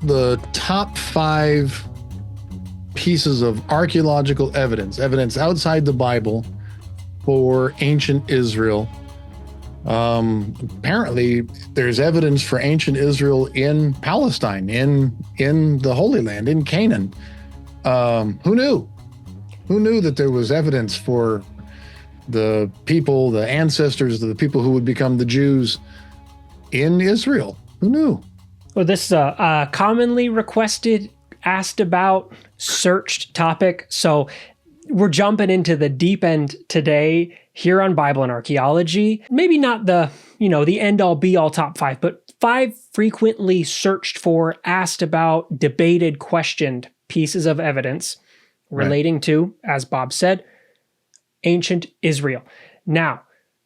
the top 5 pieces of archaeological evidence outside the Bible for ancient Israel. Apparently, there's evidence for ancient Israel in Palestine, in the Holy Land, in Canaan. Who knew? Who knew that there was evidence for the people, the ancestors of the people who would become the Jews in Israel? Who knew? Well, this is a commonly requested, asked about, searched topic. So we're jumping into the deep end today here on Bible and Archaeology. Maybe not the end all be all top 5, but 5 frequently searched for, asked about, debated, questioned pieces of evidence relating to, as Bob said, ancient Israel. Now,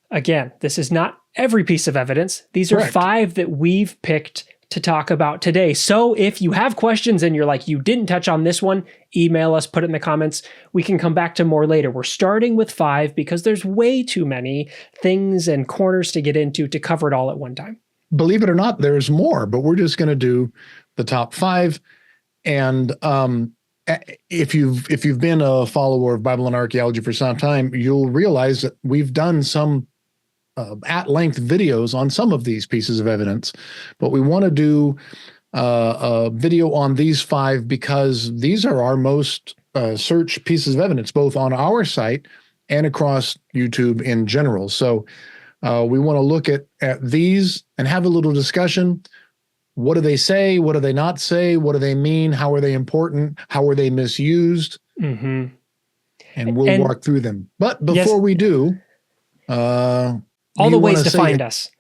again, this is not every piece of evidence. These are 5 that we've picked to talk about today. So if you have questions and you're like, you didn't touch on this one, email us, put it in the comments. We can come back to more later. We're starting with 5 because there's way too many things and corners to get into to cover it all at one time. Believe it or not, there's more, but we're just going to do the top 5. And if you've been a follower of Bible and Archaeology for some time, you'll realize that we've done some at-length videos on some of these pieces of evidence, but we want to do a video on these 5 because these are our most searched pieces of evidence, both on our site and across YouTube in general. So we want to look at these and have a little discussion. What do they say? What do they not say? What do they mean? How are they important? How are they misused? Mm-hmm. And we'll walk through them. But before we do, all the ways to find us.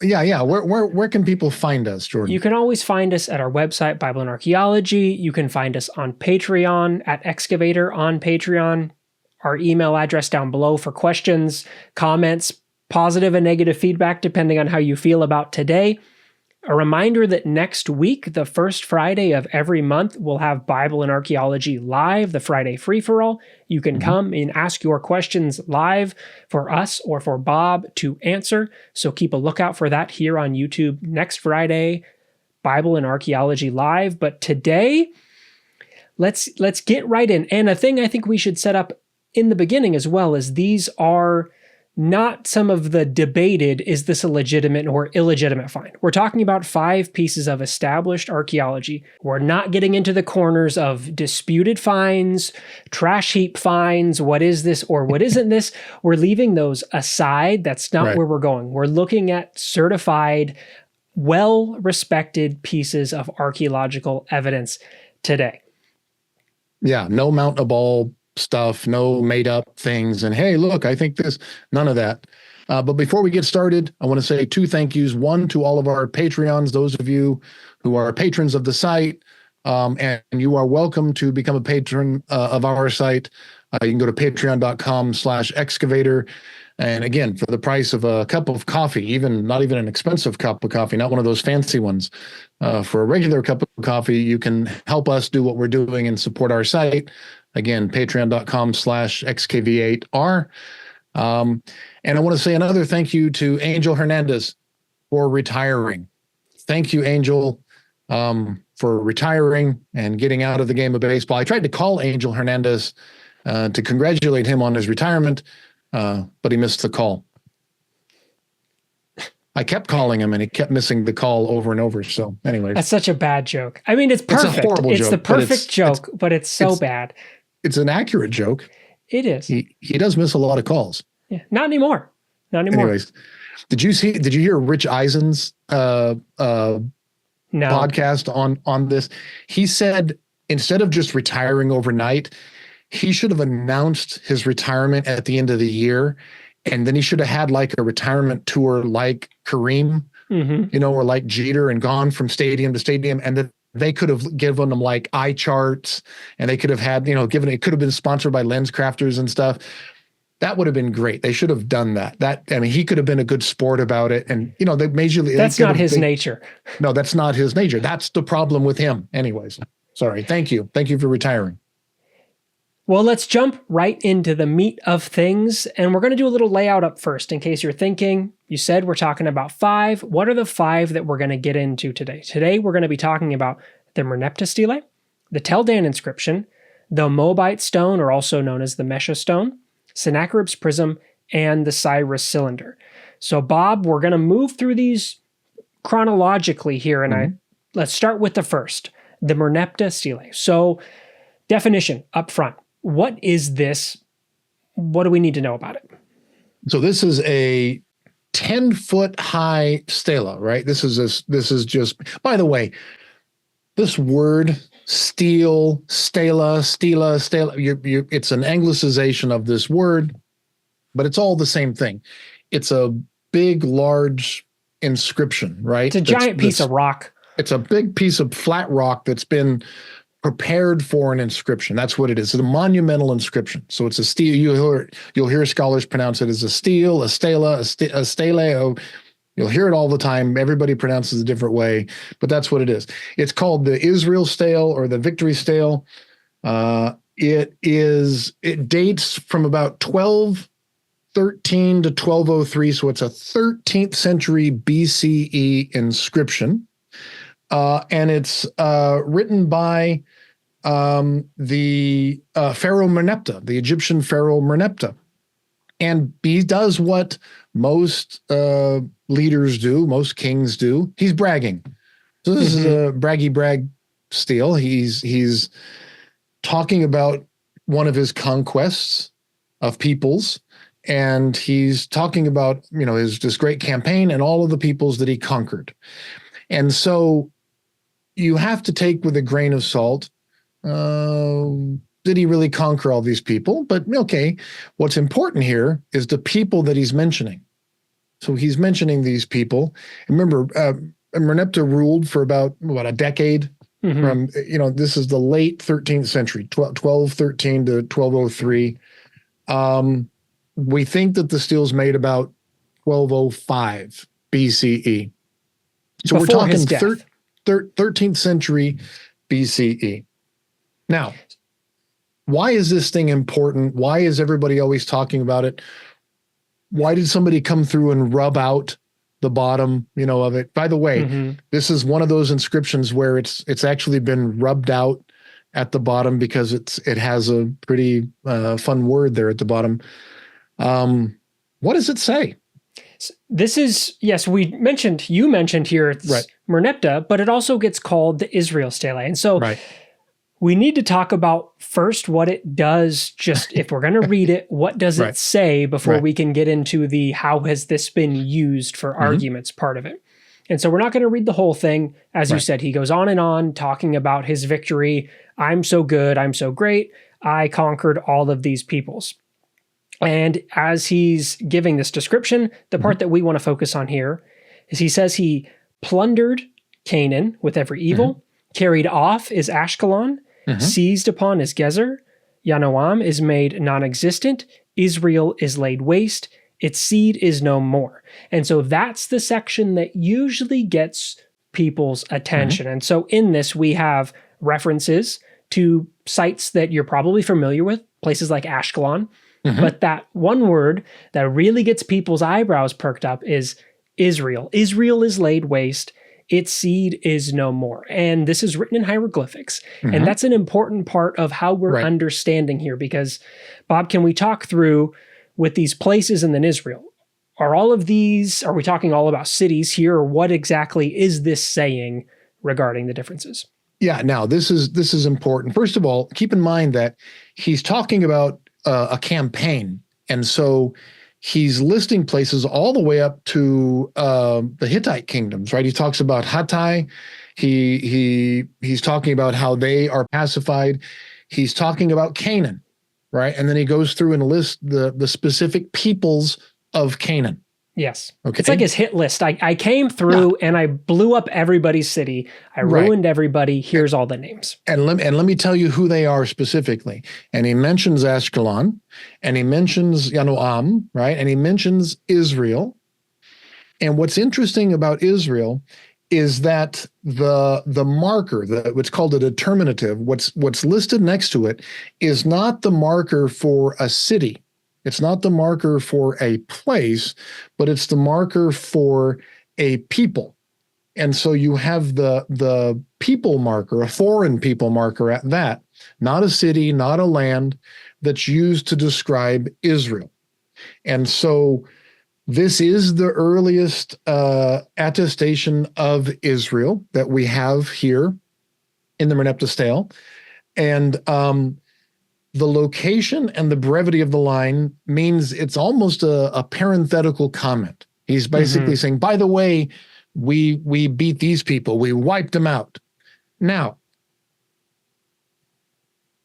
Yeah. Where can people find us, Jordan? You can always find us at our website, Bible and Archaeology. You can find us on Patreon at Excavator on Patreon. Our email address down below for questions, comments, positive and negative feedback, depending on how you feel about today. A reminder that next week, the first Friday of every month, we'll have Bible and Archaeology live, the Friday free-for-all. You can come and ask your questions live for us or for Bob to answer. So keep a lookout for that here on YouTube next Friday, Bible and Archaeology live. But today, let's get right in. And a thing I think we should set up in the beginning as well is these are not some of the debated, is this a legitimate or illegitimate find? We're talking about 5 pieces of established archaeology. We're not getting into the corners of disputed finds, trash heap finds, what is this or what isn't this? We're leaving those aside. That's not where we're going. We're looking at certified, well-respected pieces of archaeological evidence today. Yeah, no Mount Ebal stuff, no made up things. And hey, look, I think this, none of that. But before we get started, I want to say 2 thank yous. One, to all of our Patreons, those of you who are patrons of the site, and you are welcome to become a patron of our site. You can go to patreon.com/excavator. And again, for the price of a cup of coffee, not even an expensive cup of coffee, not one of those fancy ones, for a regular cup of coffee, you can help us do what we're doing and support our site. Again, patreon.com/XKV8R. And I want to say another thank you to Angel Hernandez for retiring. Thank you, Angel, for retiring and getting out of the game of baseball. I tried to call Angel Hernandez to congratulate him on his retirement, but he missed the call. I kept calling him and he kept missing the call over and over. So anyways. That's such a bad joke. I mean, it's perfect. It's a horrible joke. It's the perfect joke, but it's so bad. It's an accurate joke. It is. He does miss a lot of calls. Yeah, not anymore. Anyways, did you hear Rich Eisen's podcast on this? He said instead of just retiring overnight, he should have announced his retirement at the end of the year, and then he should have had like a retirement tour like Kareem, or like Jeter, and gone from stadium to stadium, and then they could have given them like eye charts, and they could have had, it could have been sponsored by Lens Crafters and stuff. That would have been great. They should have done that. He could have been a good sport about it. And, they majorly. That's not his nature. No, that's not his nature. That's the problem with him. Anyways, sorry. Thank you. Thank you for retiring. Well, let's jump right into the meat of things. And we're going to do a little layout up first in case you're thinking. You said we're talking about 5. What are the 5 that we're going to get into today? Today, we're going to be talking about the Merneptah Stele, the Tel Dan Inscription, the Moabite stone, or also known as the Mesha stone, Sennacherib's Prism, and the Cyrus Cylinder. So, Bob, we're going to move through these chronologically here, and let's start with the first, the Merneptah Stele. So, definition up front. What is this? What do we need to know about it? So this is a 10-foot high stela, right? This is just, by the way, this word stele, stela, it's an anglicization of this word, but it's all the same thing. It's a big, large inscription, right? It's a giant piece of rock. It's a big piece of flat rock that's been prepared for an inscription. That's what it is. It's a monumental inscription. So it's a stele. You'll hear scholars pronounce it as a stele, a stela, a stele. You'll hear it all the time. Everybody pronounces it a different way, but that's what it is. It's called the Israel stele or the Victory stele. It dates from about 1213 to 1203. So it's a 13th century BCE inscription. And it's written by the Pharaoh Merneptah, the Egyptian Pharaoh Merneptah. And he does what most leaders do, most kings do. He's bragging. So this is a braggy brag stele. He's talking about one of his conquests of peoples, and he's talking about, this great campaign and all of the peoples that he conquered. And so you have to take with a grain of salt, did he really conquer all these people? But okay, what's important here is the people that he's mentioning. So he's mentioning these people. Remember, Merneptah ruled for about a decade. From, this is the late 13th century, 1213 to 1203. We think that the stele's made about 1205 BCE. So Before we're his talking death. 13th century BCE. Now, why is this thing important? Why is everybody always talking about it? Why did somebody come through and rub out the bottom, of it? By the way, this is one of those inscriptions where it's actually been rubbed out at the bottom because it has a pretty fun word there at the bottom. What does it say? This is, yes, you mentioned here it's right. Merneptah, but it also gets called the Israel stele. And so we need to talk about first what it does, just if we're going to read it, what does it say before we can get into the how has this been used for arguments part of it. And so we're not going to read the whole thing. As you said, he goes on and on talking about his victory. I'm so good. I'm so great. I conquered all of these peoples. And as he's giving this description, the part that we want to focus on here is he says he plundered Canaan with every evil, carried off is Ashkelon, seized upon is Gezer, Yanoam is made non-existent, Israel is laid waste, its seed is no more. And so that's the section that usually gets people's attention. And so in this, we have references to sites that you're probably familiar with, places like Ashkelon. But that one word that really gets people's eyebrows perked up is Israel. Israel is laid waste. Its seed is no more. And this is written in hieroglyphics. And that's an important part of how we're understanding here. Because, Bob, can we talk through with these places and then Israel? Are we talking all about cities here? Or what exactly is this saying regarding the differences? Yeah, now this is important. First of all, keep in mind that he's talking about a campaign. And so he's listing places all the way up to the Hittite kingdoms, right? He talks about Hattai. He's talking about how they are pacified. He's talking about Canaan, right? And then he goes through and lists the specific peoples of Canaan. Yes. Okay. It's like his hit list. I came through and I blew up everybody's city. I ruined everybody. Here's all the names. And let me tell you who they are specifically. And he mentions Ashkelon, and he mentions Yanoam, right? And he mentions Israel. And what's interesting about Israel is that the marker, what's called a determinative, what's listed next to it is not the marker for a city. It's not the marker for a place, but it's the marker for a people. And so you have the people marker, a foreign people marker at that, not a city, not a land, that's used to describe Israel. And so this is the earliest attestation of Israel that we have here in the Merneptah Stele. And the location and the brevity of the line means it's almost a parenthetical comment. He's basically saying, by the way, we beat these people. We wiped them out. Now,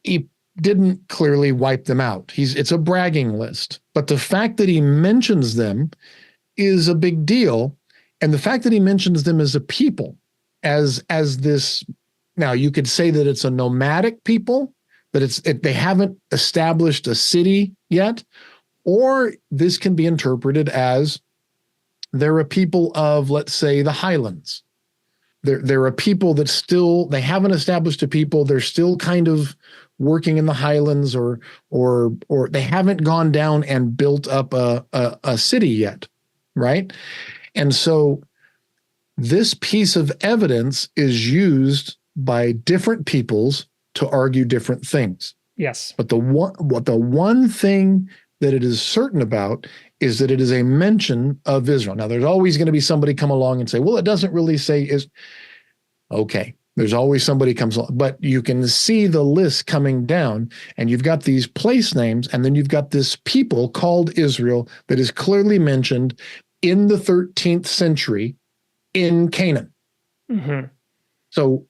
he didn't clearly wipe them out. It's a bragging list. But the fact that he mentions them is a big deal. And the fact that he mentions them as a people, as this, now you could say that it's a nomadic people, that they haven't established a city yet, or this can be interpreted as they're a people of, let's say, the highlands. They're a people that still, they haven't established a people. They're still kind of working in the highlands, or they haven't gone down and built up a city yet, right? And so this piece of evidence is used by different peoples to argue different things. Yes. But the one thing that it is certain about is that it is a mention of Israel. Now, there's always going to be somebody come along and say, well, it doesn't really say is. Okay, there's always somebody comes along, but you can see the list coming down, and you've got these place names, and then you've got this people called Israel that is clearly mentioned in the 13th century in Canaan. So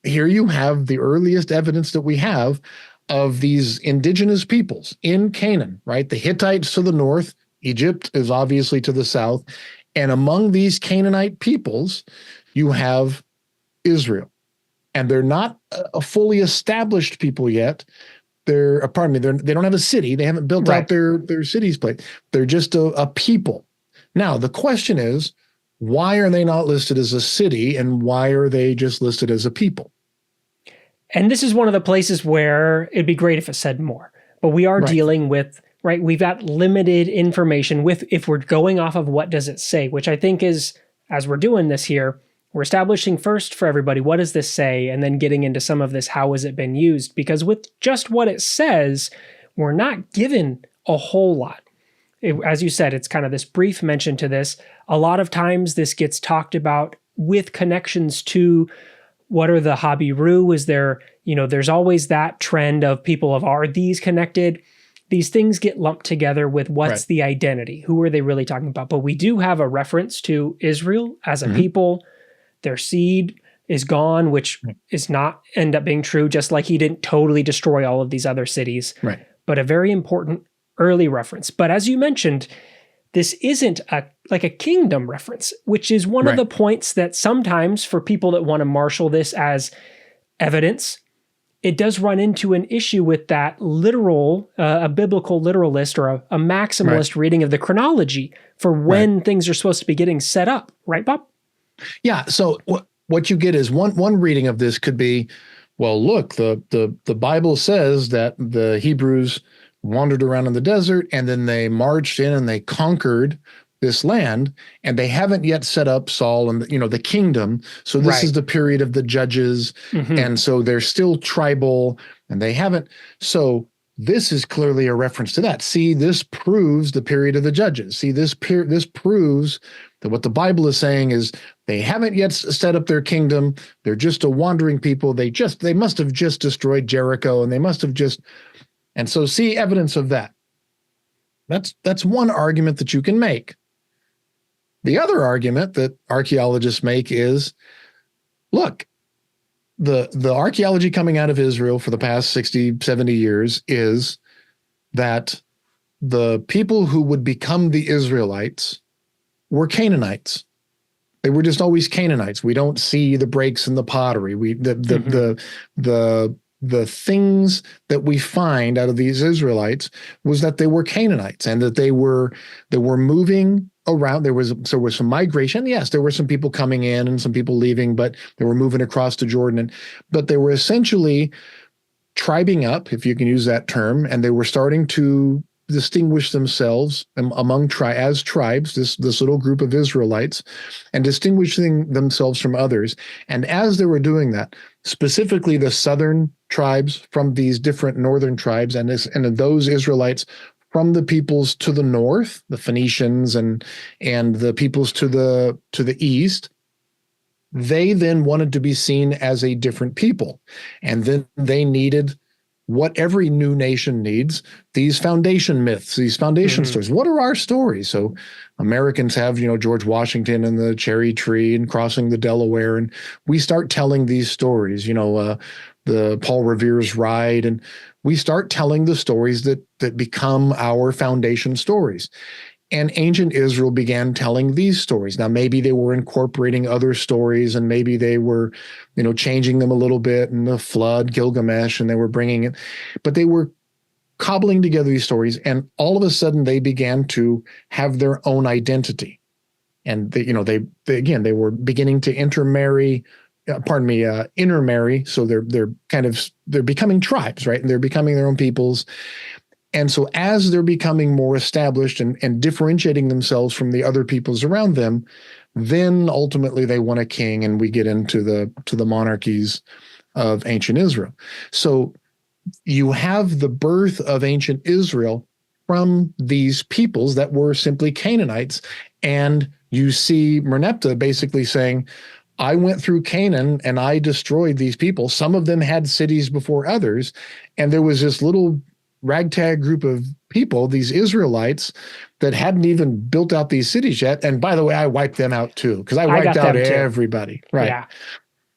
here you have the earliest evidence that we have of these indigenous peoples in Canaan, right? The Hittites to the north, Egypt is obviously to the south. And among these Canaanite peoples, you have Israel. And they're not a fully established people yet. They don't have a city. They haven't built out their cities place. They're just a people. Now, the question is, why are they not listed as a city, and why are they just listed as a people? And this is one of the places where it'd be great if it said more, but we are dealing with, we've got limited information if we're going off of what does it say, which I think is, as we're doing this here, we're establishing first for everybody, what does this say? And then getting into some of this, how has it been used? Because with just what it says, we're not given a whole lot. As you said, it's kind of this brief mention to this. A lot of times this gets talked about with connections to what are the Habiru? Is there, there's always that trend of people are these connected? These things get lumped together with what's the identity? Who are they really talking about? But we do have a reference to Israel as a people. Their seed is gone, which is not end up being true, just like he didn't totally destroy all of these other cities. But a very important early reference. But as you mentioned, this isn't like a kingdom reference, which is one of the points that sometimes for people that want to marshal this as evidence, it does run into an issue with that literal, a biblical literalist or a maximalist reading of the chronology for when things are supposed to be getting set up. Right, Bob? Yeah. So what you get is one reading of this could be, well, look, the Bible says that the Hebrews wandered around in the desert, and then they marched in and they conquered this land, and they haven't yet set up Saul and the kingdom. So this is the period of the judges, and so they're still tribal, and they haven't. So this is clearly a reference to that. See, this proves the period of the judges. See, this proves that what the Bible is saying is they haven't yet set up their kingdom. They're just a wandering people. They must have just destroyed Jericho, and they must have just. And so see evidence of that. That's one argument that you can make. The other argument that archaeologists make is, look, the archaeology coming out of Israel for the past 60, 70 years is that the people who would become the Israelites were Canaanites. They were just always Canaanites. We don't see the breaks in the pottery. The things that we find out of these Israelites was that they were Canaanites, and that they were moving around. There was some migration. Yes, there were some people coming in and some people leaving, but they were moving across to Jordan. But they were essentially tribing up, if you can use that term, and they were starting to distinguish themselves among as tribes, this little group of Israelites, and distinguishing themselves from others. And as they were doing that, specifically the southern tribes from these different northern tribes, and those Israelites from the peoples to the north, the Phoenicians and the peoples to the east, they then wanted to be seen as a different people. And then they needed what every new nation needs, these foundation myths, these foundation stories. What are our stories? So Americans have, George Washington and the cherry tree and crossing the Delaware, and we start telling these stories, the Paul Revere's ride, and we start telling the stories that become our foundation stories. And ancient Israel began telling these stories. Now, maybe they were incorporating other stories, and maybe they were, changing them a little bit, and the flood, Gilgamesh, and they were bringing it, but they were cobbling together these stories. And all of a sudden they began to have their own identity. And they were beginning to intermarry. So they're becoming tribes, right? And they're becoming their own peoples. And so as they're becoming more established and differentiating themselves from the other peoples around them, then ultimately they want a king, and we get into the monarchies of ancient Israel. So you have the birth of ancient Israel from these peoples that were simply Canaanites. And you see Merneptah basically saying, I went through Canaan and I destroyed these people. Some of them had cities before others. And there was this little ragtag group of people, these Israelites, that hadn't even built out these cities yet. And by the way, I wiped them out too, because I wiped out everybody. Right. Yeah.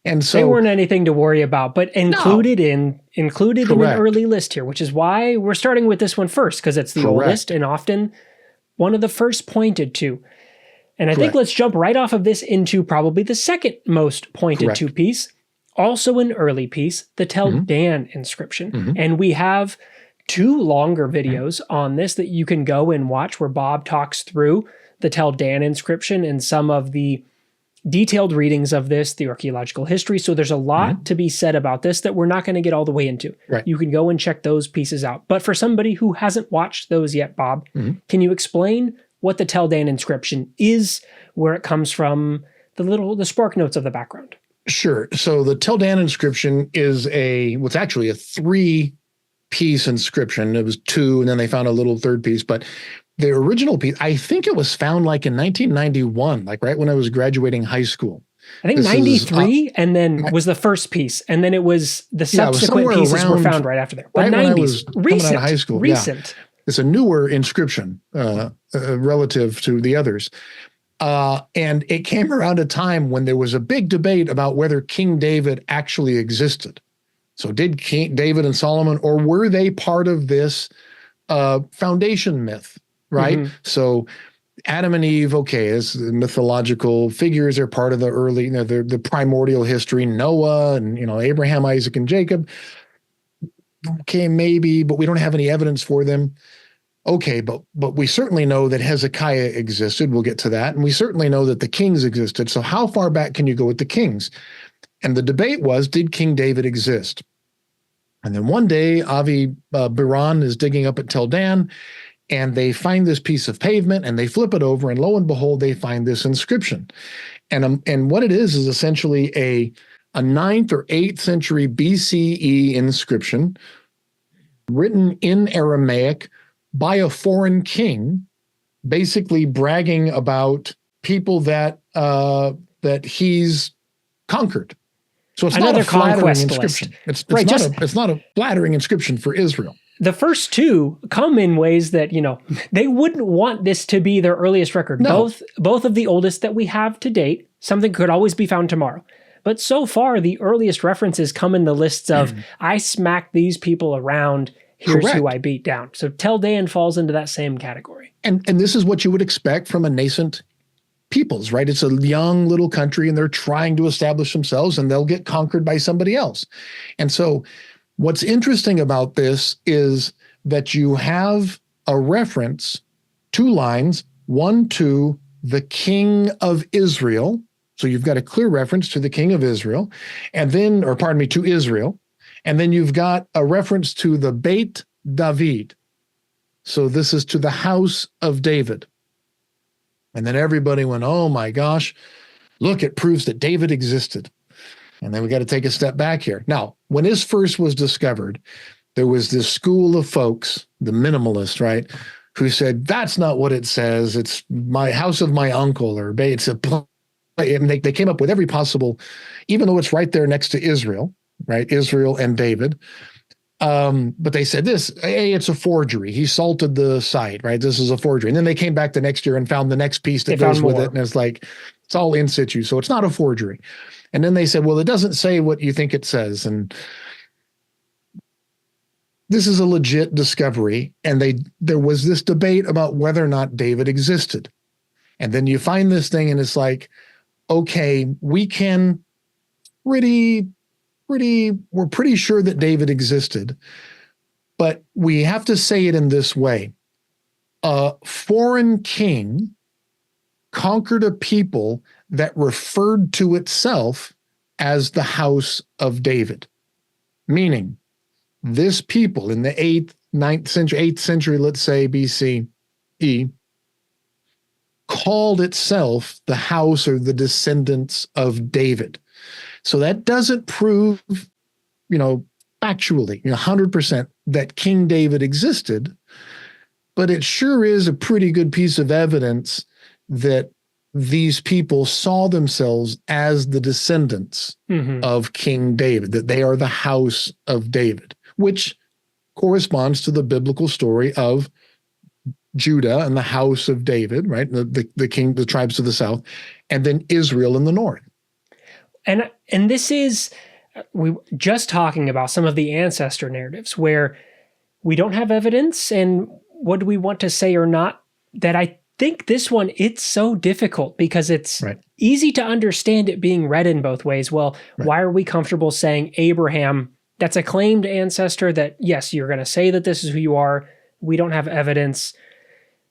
And so they weren't anything to worry about, but included in an early list here, which is why we're starting with this one first, because it's the oldest and often one of the first pointed to. And I think let's jump right off of this into probably the second most pointed to piece, also an early piece, the Tel Dan Inscription. And we have 2 longer videos on this that you can go and watch, where Bob talks through the Tel Dan Inscription and some of the detailed readings of this, the archaeological history. So there's a lot to be said about this that we're not going to get all the way into. You can go and check those pieces out. But for somebody who hasn't watched those yet, Bob, can you explain what the Tel Dan Inscription is, where it comes from, the spark notes of the background? Sure. So the Tel Dan Inscription is what's actually a 3-piece inscription. It was 2, and then they found a little third piece. But the original piece, I think it was found like in 1991, like right when I was graduating high school. I think 93, and then was the first piece, and then it was the subsequent pieces were found right after there. But right 90s, coming out of high school. Recent. Yeah. It's a newer inscription relative to the others. And it came around a time when there was a big debate about whether King David actually existed. So did King David and Solomon, or were they part of this foundation myth, right? So Adam and Eve, as mythological figures, they're part of the early, the primordial history, Noah and, Abraham, Isaac, and Jacob. Okay, maybe, but we don't have any evidence for them. Okay, but we certainly know that Hezekiah existed. We'll get to that. And we certainly know that the kings existed. So how far back can you go with the kings? And the debate was, did King David exist? And then one day, Avi Biran is digging up at Tel Dan, and they find this piece of pavement, and they flip it over, and lo and behold, they find this inscription. And what it is essentially a 9th or 8th century BCE inscription written in Aramaic by a foreign king, basically bragging about people that he's conquered. So it's not a flattering inscription. It's not a flattering inscription for Israel. The first 2 come in ways that, they wouldn't want this to be their earliest record. No. Both of the oldest that we have to date. Something could always be found tomorrow. But so far, the earliest references come in the lists of, I smacked these people around, here's who I beat down. So Tel Dan falls into that same category. And this is what you would expect from a nascent peoples, right? It's a young little country, and they're trying to establish themselves, and they'll get conquered by somebody else. And so what's interesting about this is that you have a reference, 2 lines, one to the king of Israel. So you've got a clear reference to the king of Israel, to Israel. And then you've got a reference to the Beit David. So this is to the house of David. And then everybody went, oh my gosh, look, it proves that David existed. And then we got to take a step back here. Now, when this first was discovered, there was this school of folks, the minimalists, right, who said, that's not what it says. It's my house of my uncle, or it's a, and they came up with every possible, even though it's right there next to Israel, right, Israel and David. But they said this, hey, it's a forgery. He salted the site, right? This is a forgery. And then they came back the next year and found the next piece that goes with it. And it's like, it's all in situ. So it's not a forgery. And then they said, well, it doesn't say what you think it says. And this is a legit discovery. And there was this debate about whether or not David existed. And then you find this thing and it's like, okay, we can we're pretty sure that David existed, but we have to say it in this way. A foreign king conquered a people that referred to itself as the house of David, meaning this people in the 8th century, let's say BCE, called itself the house or the descendants of David. So that doesn't prove, factually, 100% that King David existed, but it sure is a pretty good piece of evidence that these people saw themselves as the descendants of King David, that they are the house of David, which corresponds to the biblical story of Judah and the house of David, right? The tribes of the south, and then Israel in the north. And this is, we just talking about some of the ancestor narratives where we don't have evidence and what do we want to say or not, that I think this one, it's so difficult because it's easy to understand it being read in both ways. Well, why are we comfortable saying Abraham, that's a claimed ancestor that, yes, you're going to say that this is who you are. We don't have evidence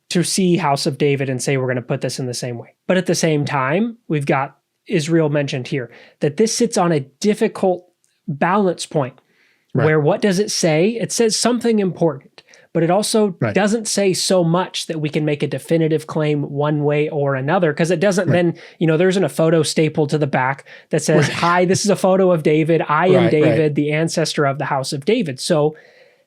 to see House of David and say we're going to put this in the same way. But at the same time, we've got Israel mentioned here, that this sits on a difficult balance point where what does it say? It says something important, but it also doesn't say so much that we can make a definitive claim one way or another, because it doesn't then, there isn't a photo stapled to the back that says, hi, this is a photo of David. I am David, the ancestor of the house of David. So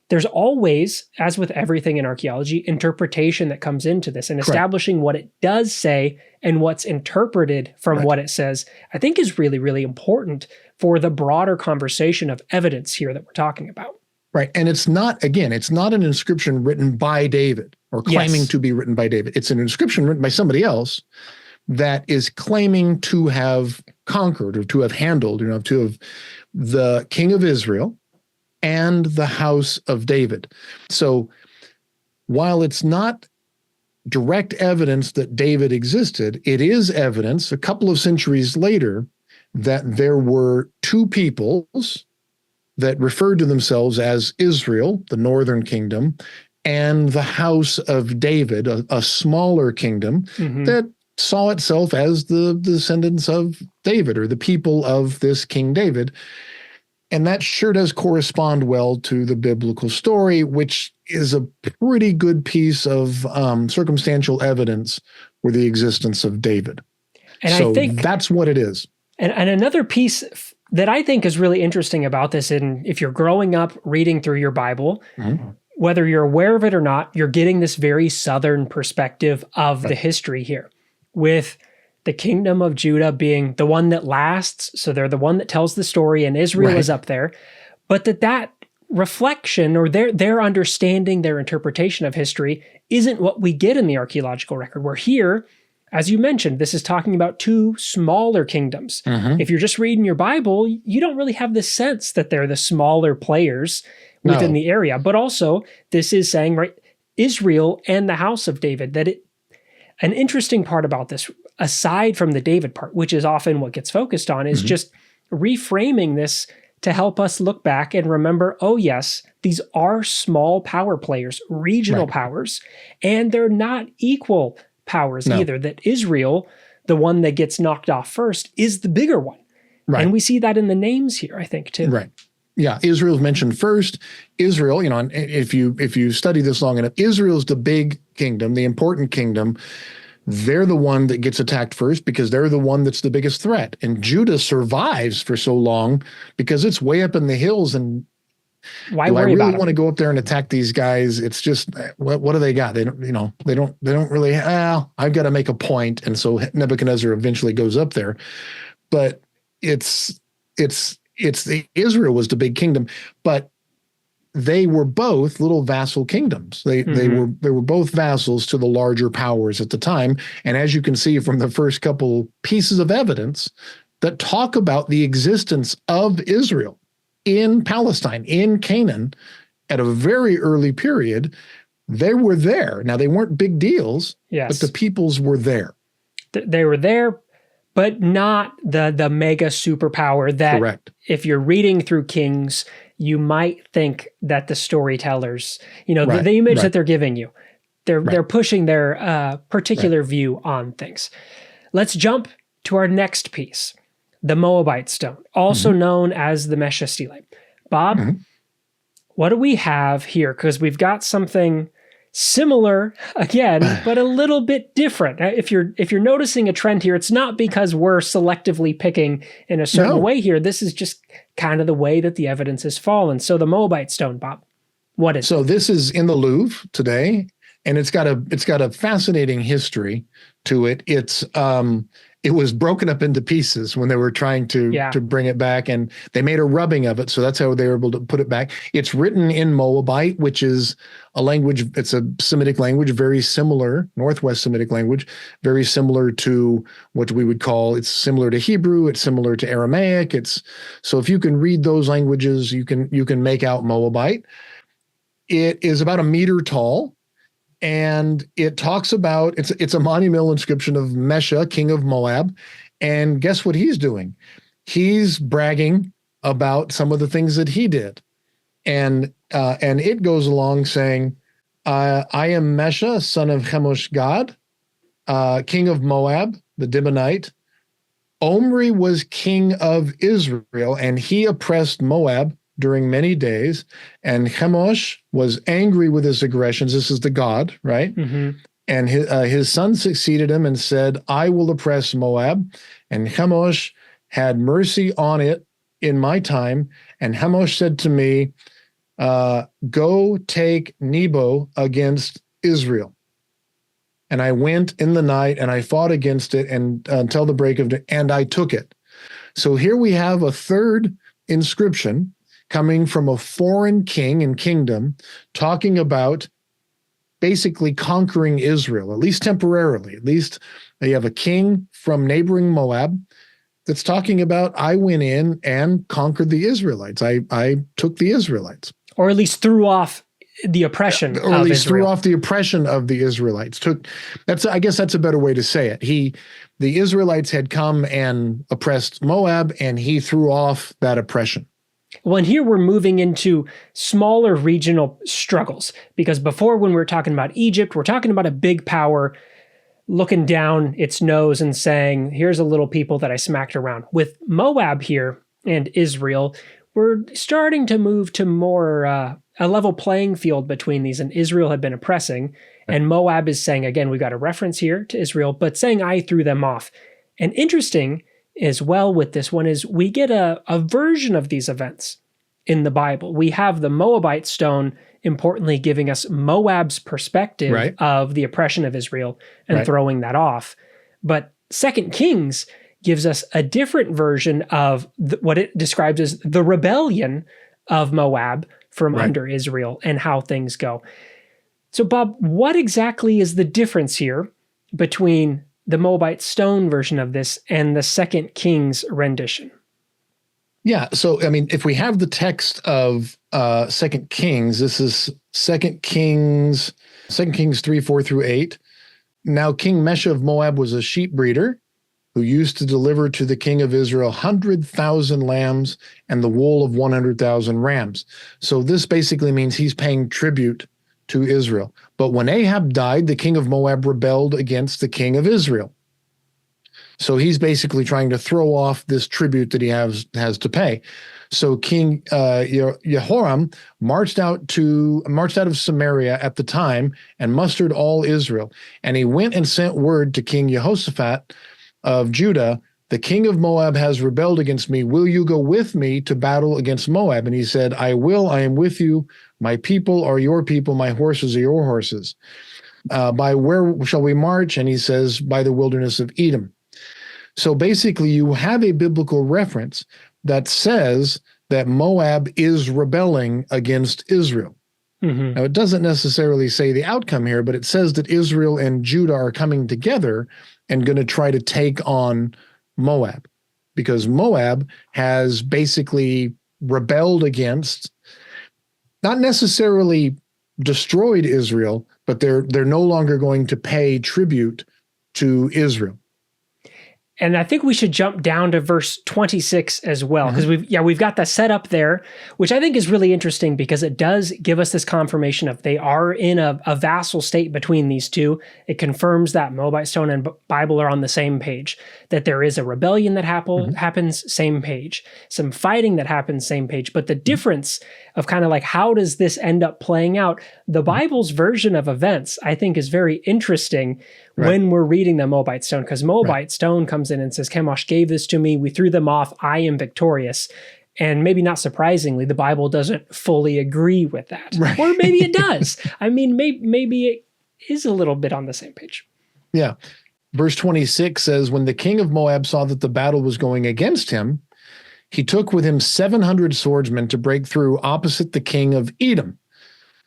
there's always, as with everything in archaeology, interpretation that comes into this, and establishing what it does say and what's interpreted from what it says, I think is really, really important for the broader conversation of evidence here that we're talking about. Right. And it's not an inscription written by David or claiming to be written by David. It's an inscription written by somebody else that is claiming to have conquered or to have handled, to have the king of Israel and the house of David. So while it's not direct evidence that David existed, it is evidence a couple of centuries later that there were two peoples that referred to themselves as Israel, the northern kingdom, and the house of David, a smaller kingdom that saw itself as the descendants of David or the people of this King David. And that sure does correspond well to the biblical story, which is a pretty good piece of circumstantial evidence for the existence of David. And so I think that's what it is. And another piece that I think is really interesting about this, and if you're growing up reading through your Bible, whether you're aware of it or not, you're getting this very southern perspective of the history here, with the kingdom of Judah being the one that lasts, so they're the one that tells the story, and Israel is up there, but that reflection or their understanding, their interpretation of history isn't what we get in the archaeological record. We're here, as you mentioned, this is talking about two smaller kingdoms. If you're just reading your Bible, you don't really have the sense that they're the smaller players within the area, but also this is saying, Israel and the house of David, an interesting part about this, aside from the David part, which is often what gets focused on, is just reframing this to help us look back and remember, oh yes, these are small power players, regional powers, and they're not equal powers either. That Israel, the one that gets knocked off first, is the bigger one. And we see that in the names here, I think, too. Israel's mentioned first. Israel, and if you study this long enough, Israel's the big kingdom, the important kingdom. They're the one that gets attacked first because they're the one that's the biggest threat. And Judah survives for so long because it's way up in the hills. And why do I worry really about want to them? go up there and attack these guys? It's just, what do they got? They don't, they don't really, I've got to make a point. And so Nebuchadnezzar eventually goes up there, but Israel was the big kingdom, but they were both little vassal kingdoms. They were both vassals to the larger powers at the time. And as you can see from the first couple pieces of evidence that talk about the existence of Israel in Palestine, in Canaan, at a very early period, they were there. Now, they weren't big deals, Yes. but the peoples were there. They were there, but not the mega superpower that Correct. if you're reading through Kings, you might think that the storytellers, Right, the image right. that they're giving you, they're pushing their particular view on things. Let's jump to our next piece, the Moabite stone, also known as the Mesha Stele. Bob, what do we have here? Because we've got something similar again, but a little bit different. If you're noticing a trend here, it's not because we're selectively picking in a certain way here. This is just kind of the way that the evidence has fallen. So the Moabite stone, Bob, what is it? So this is in the Louvre today, and it's got a fascinating history to it. It was broken up into pieces when they were trying to bring it back, and they made a rubbing of it. So that's how they were able to put it back. It's written in Moabite, which is a language. It's a Semitic language, very similar, Northwest Semitic language, very similar to what we would call. It's similar to Hebrew. It's similar to Aramaic. So if you can read those languages, you can make out Moabite. It is about a meter tall. And it talks about, it's a monumental inscription of Mesha, king of Moab. And guess what he's doing? He's bragging about some of the things that he did. And it goes along saying, I am Mesha, son of Chemosh God, king of Moab, the Dibonite. Omri was king of Israel, and he oppressed Moab during many days, and Chemosh was angry with his aggressions. This is the god, right? And his son succeeded him and said, I will oppress Moab. And Chemosh had mercy on it in my time. And Chemosh said to me, go take Nebo against Israel. And I went in the night and I fought against it and until the break of day, and I took it. So here we have a third inscription coming from a foreign king and kingdom, talking about basically conquering Israel, at least temporarily. At least you have a king from neighboring Moab that's talking about, I went in and conquered the Israelites. I took the Israelites. Or at least threw off the oppression or at least Israel. threw off the oppression of the Israelites. I guess that's a better way to say it. The Israelites had come and oppressed Moab, and he threw off that oppression. Well, and here we're moving into smaller regional struggles, because before, when we were talking about Egypt, we're talking about a big power looking down its nose and saying, here's a little people that I smacked around. With Moab here and Israel, we're starting to move to more a level playing field between these, and Israel had been oppressing, and Moab is saying, again, we got a reference here to Israel, but saying I threw them off. And interesting as well with this one is we get a version of these events in the Bible. We have the Moabite stone, importantly giving us Moab's perspective of the oppression of Israel and throwing that off. But 2 Kings gives us a different version of what it describes as the rebellion of Moab from under Israel and how things go. So, Bob, what exactly is the difference here between the Moabite stone version of this and the 2 Kings rendition? Yeah. So, I mean, if we have the text of 2 Kings, this is 2 Kings 3:4-8. Now, King Mesha of Moab was a sheep breeder who used to deliver to the king of Israel 100,000 lambs and the wool of 100,000 rams. So this basically means he's paying tribute to Israel. But when Ahab died, the king of Moab rebelled against the king of Israel. So he's basically trying to throw off this tribute that he has to pay. So King Jehoram marched out of Samaria at the time and mustered all Israel. And he went and sent word to King Jehoshaphat of Judah, the king of Moab has rebelled against me. Will you go with me to battle against Moab? And he said, I will. I am with you. My people are your people. My horses are your horses. By where shall we march? And he says, by the wilderness of Edom. So basically, you have a biblical reference that says that Moab is rebelling against Israel. Mm-hmm. Now, it doesn't necessarily say the outcome here, but it says that Israel and Judah are coming together and going to try to take on Moab, because Moab has basically rebelled against, not necessarily destroyed Israel, but they're no longer going to pay tribute to Israel. And I think we should jump down to verse 26 as well, because we've got that set up there, which I think is really interesting because it does give us this confirmation of they are in a vassal state between these two. It confirms that Moabite Stone and Bible are on the same page, that there is a rebellion that happens, same page, some fighting that happens, same page. But the difference of kind of like, how does this end up playing out? The Bible's version of events, I think, is very interesting when we're reading the Moabite Stone, because Moabite Stone comes in and says, Chemosh gave this to me. We threw them off. I am victorious. And maybe not surprisingly, the Bible doesn't fully agree with that. Right. Or maybe it does. I mean, maybe it is a little bit on the same page. Yeah. Verse 26 says, when the king of Moab saw that the battle was going against him, he took with him 700 swordsmen to break through opposite the king of Edom,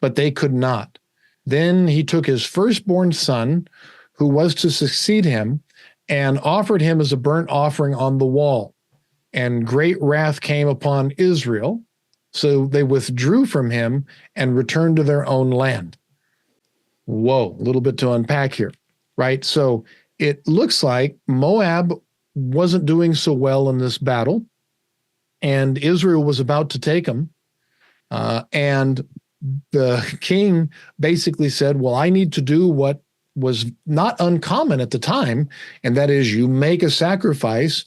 but they could not. Then he took his firstborn son, who was to succeed him, and offered him as a burnt offering on the wall. And great wrath came upon Israel, so they withdrew from him and returned to their own land. Whoa, a little bit to unpack here, right? So it looks like Moab wasn't doing so well in this battle, and Israel was about to take them. And the king basically said, well, I need to do what was not uncommon at the time, and that is you make a sacrifice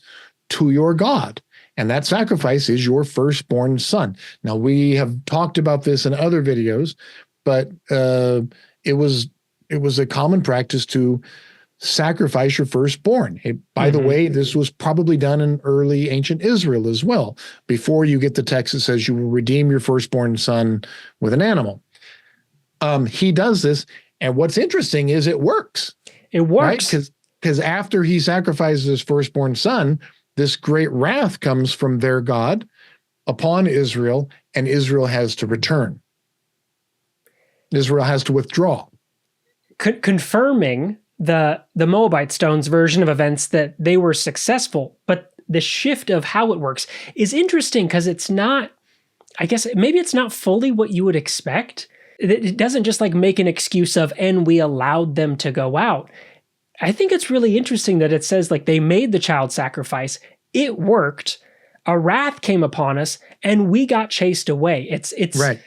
to your God, and that sacrifice is your firstborn son. Now, we have talked about this in other videos, but it was a common practice to sacrifice your firstborn. Hey, by the way, this was probably done in early ancient Israel as well, before you get the text that says you will redeem your firstborn son with an animal. He does this. And what's interesting is it works. It works. Right? Because after he sacrifices his firstborn son, this great wrath comes from their God upon Israel, and Israel has to return. Israel has to withdraw. Confirming the Moabite Stone's version of events that they were successful, but the shift of how it works is interesting because it's not, I guess, maybe it's not fully what you would expect. It doesn't just like make an excuse of, and we allowed them to go out. I think it's really interesting that it says like they made the child sacrifice. It worked. A wrath came upon us and we got chased away. It's right.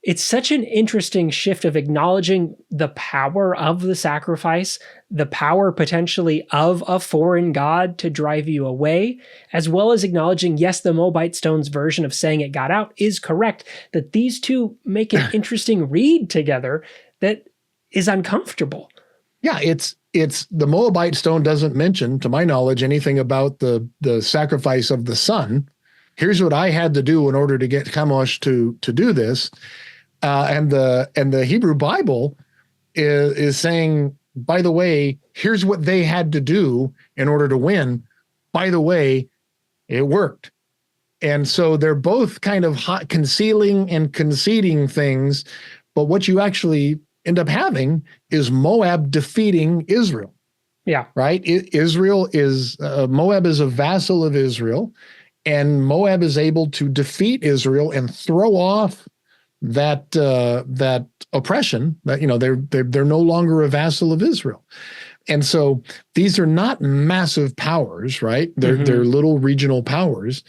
It's such an interesting shift of acknowledging the power of the sacrifice, the power potentially of a foreign god to drive you away, as well as acknowledging, yes, the Moabite Stone's version of saying it got out is correct, that these two make an interesting read together that is uncomfortable. Yeah, it's the Moabite Stone doesn't mention, to my knowledge, anything about the sacrifice of the son. Here's what I had to do in order to get Chemosh to do this. And the Hebrew Bible is saying, by the way, here's what they had to do in order to win. By the way, it worked. And so they're both kind of concealing and conceding things. But what you actually end up having is Moab defeating Israel. Yeah. Right? Moab is a vassal of Israel, and Moab is able to defeat Israel and throw off that oppression, that they're no longer a vassal of Israel. And so these are not massive powers, right? They're little regional powers,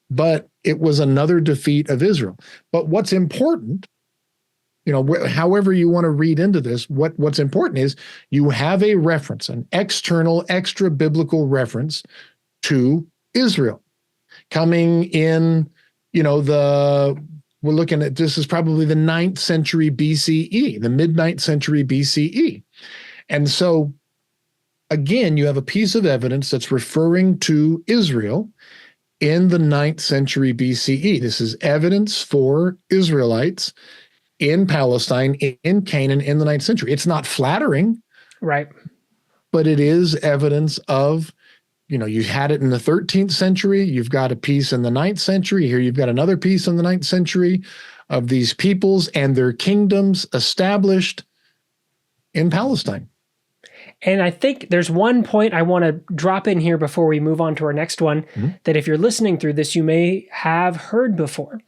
but it was another defeat of Israel. But what's important, however you want to read into this, what's important is you have a reference, an external, extra biblical reference to Israel coming in we're looking at, this is probably the 9th century BCE, the mid-9th century BCE. And so, again, you have a piece of evidence that's referring to Israel in the 9th century BCE. This is evidence for Israelites in Palestine, in Canaan, in the 9th century. It's not flattering, right? But it is evidence of, you had it in the 13th century. You've got a piece in the 9th century. Here you've got another piece in the 9th century of these peoples and their kingdoms established in Palestine. And I think there's one point I want to drop in here before we move on to our next one, that if you're listening through this, you may have heard before,